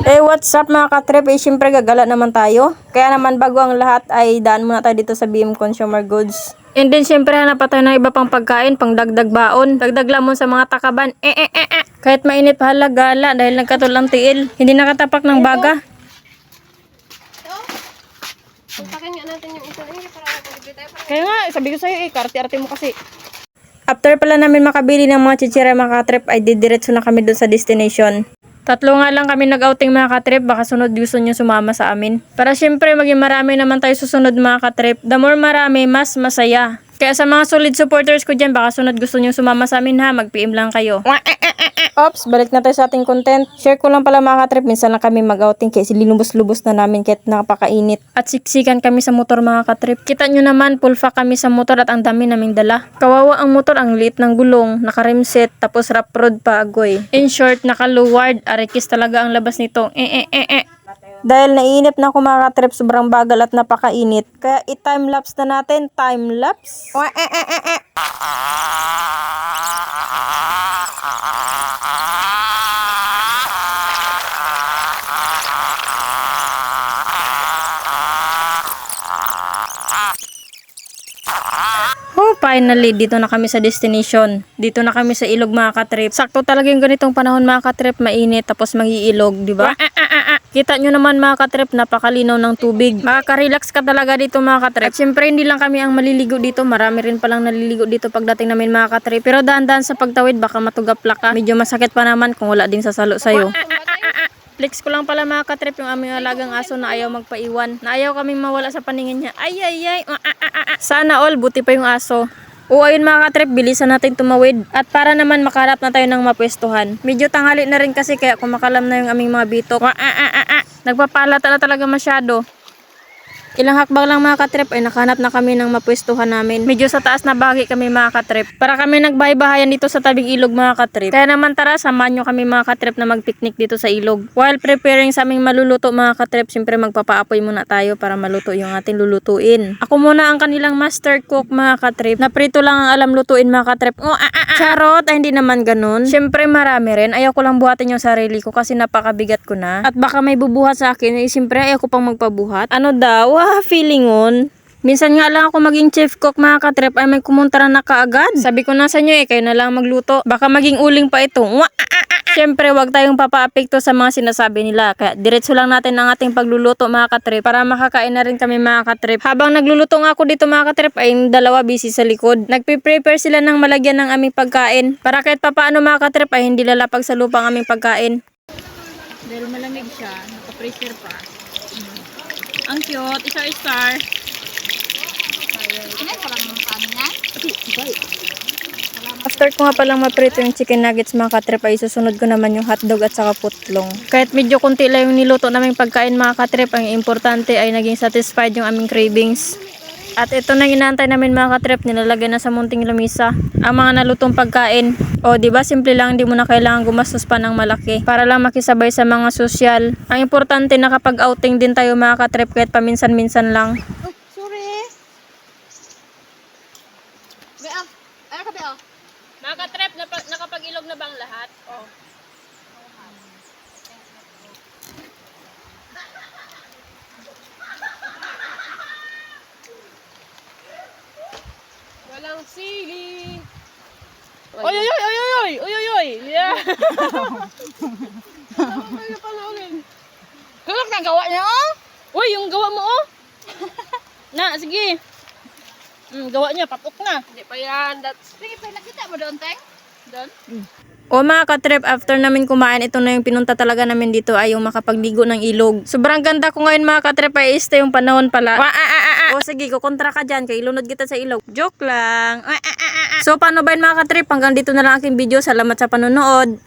Hey, what's up mga katrip? Eh, syempre gagala naman tayo. Kaya naman bago ang lahat ay daan muna tayo dito sa BM Consumer Goods. And then syempre hanap pa tayo ng iba pang pagkain, pang dagdag baon. Dagdag lamon sa mga takaban. Kahit mainit pa gala dahil nagkatulang tiil. Hindi nakatapak ng baga. Pagpakin nga natin yung isa para magbibigay tayo. Kaya nga, sabi ko sa'yo karte-arte mo kasi. After pala namin makabili ng mga chichira mga katrip ay didiretso na kami doon sa destination. Tatlo nga lang kami nag-outing mga katrip, baka sunod gusto nyo sumama sa amin. Para syempre maging marami naman tayo susunod mga katrip. The more marami, mas masaya. Kaya sa mga solid supporters ko dyan, baka sunod gusto nyo sumama sa amin ha, mag-PM lang kayo. Ops, balik na tayo sa ating content. Share ko lang pala mga katrip, minsan lang kami mag-outing kasi linubos-lubos na namin kahit nakapakainit. At siksikan kami sa motor mga katrip. Kita nyo naman, full pack kami sa motor at ang dami naming dala. Kawawa ang motor, ang liit ng gulong, naka-rimset, tapos rough road pa agoy. In short, naka-luward, arikis talaga ang labas nito. Dahil naiinip na ako mga katrip, sobrang bagal at napakainit. Kaya i-timelapse na natin, timelapse. Oh, finally, dito na kami sa destination. Dito na kami sa ilog mga katrip. Sakto talaga yung ganitong panahon mga katrip, mainit tapos mag-iilog, di ba? Kita nyo naman mga katrip, napakalinaw ng tubig. Makaka-relax ka talaga dito mga katrip. At syempre hindi lang kami ang maliligo dito, marami rin palang naliligo dito pagdating namin mga katrip. Pero dahan-dahan sa pagtawid, baka matugaplak ka. Medyo masakit pa naman kung wala ding sasalo sa'yo. Flex ko lang pala mga katrip yung aming alagang aso na ayaw magpaiwan. Na ayaw kaming mawala sa paningin niya. Ay. Sana all, buti pa yung aso. O ayun mga katrip, bilisan natin tumawid. At para naman makaharap na tayo ng mapwestuhan. Medyo tanghali na rin kasi kaya kumakalam na yung aming mga bitok. Nagpapalata na talaga masyado. Ilang hakbang lang mga katrip ay nakahanap na kami ng mapwestuhan namin. Medyo sa taas na bahagi kami mga katrip. Para kami nagbahay-bahayan dito sa tabing ilog mga katrip. Kaya naman tara, samahan nyo kami mga katrip na magpiknik dito sa ilog. While preparing sa aming maluluto mga katrip, siyempre magpapaapoy muna tayo para maluto yung ating lulutuin. Ako muna ang kanilang master cook mga katrip. Naprito lang ang alam lutuin mga katrip. Charot, ay hindi naman ganun. Siyempre marami rin. Ayaw ko lang buhatin yung sarili ko kasi napakabigat ko na. At baka may bubuhat sa akin, siyempre ayaw ko pang magpabuhat. Ano daw? Feeling on. Minsan nga lang ako maging chef cook mga katrip ay may kumontra na kaagad. Sabi ko na sa inyo kayo na lang magluto. Baka maging uling pa ito. Siyempre wag tayong papaapekto sa mga sinasabi nila. Kaya diretso lang natin ang ating pagluluto mga katrip para makakain na rin kami mga katrip. Habang nagluluto nga ako dito mga katrip ay yung dalawa busy sa likod. Nagpe-prepare sila ng malagyan ng aming pagkain. Para kahit papaano mga katrip ay hindi lalapag sa lupa ang aming pagkain. Dahil malamig siya, naka-pressure pa. Ang cute, star. Kinay pa lang ng paano niya? After ko nga palang maprito yung chicken nuggets mga katrip ay susunod ko naman yung hotdog at saka putlong. Kahit medyo konti lang yung niluto naming pagkain mga katrip, ang importante ay naging satisfied yung aming cravings. At ito na inaantay namin mga katrip, nilalagay na sa munting lamisa ang mga nalutong pagkain. O diba simple lang, hindi mo na kailangan gumastos pa ng malaki para lang makisabay sa mga sosyal. Ang importante na kapag outing din tayo mga katrip kahit paminsan-minsan lang. Oh, sorry. Bea, ano ka bea? Mga katrip, nakapag-ilog na bang lahat? Oh. Walang sili. Oy! Yeah! Tulog na gawa niya oh. Uy, yung gawa mo oh! Na, sige! Gawa niya, patok na. Hindi pa yan. Sige pa, nakita mo doon, Teng? Doon? O mga katrip, after namin kumain, ito na yung pinunta talaga namin dito ay yung makapagligo ng ilog. Sobrang ganda ko ngayon mga katrip ay este yung panahon pala. O sige, kukontra ka dyan, kay ilunod kita sa ilog. Joke lang. So paano ba yun mga katrip? Hanggang dito na lang aking video. Salamat sa panonood.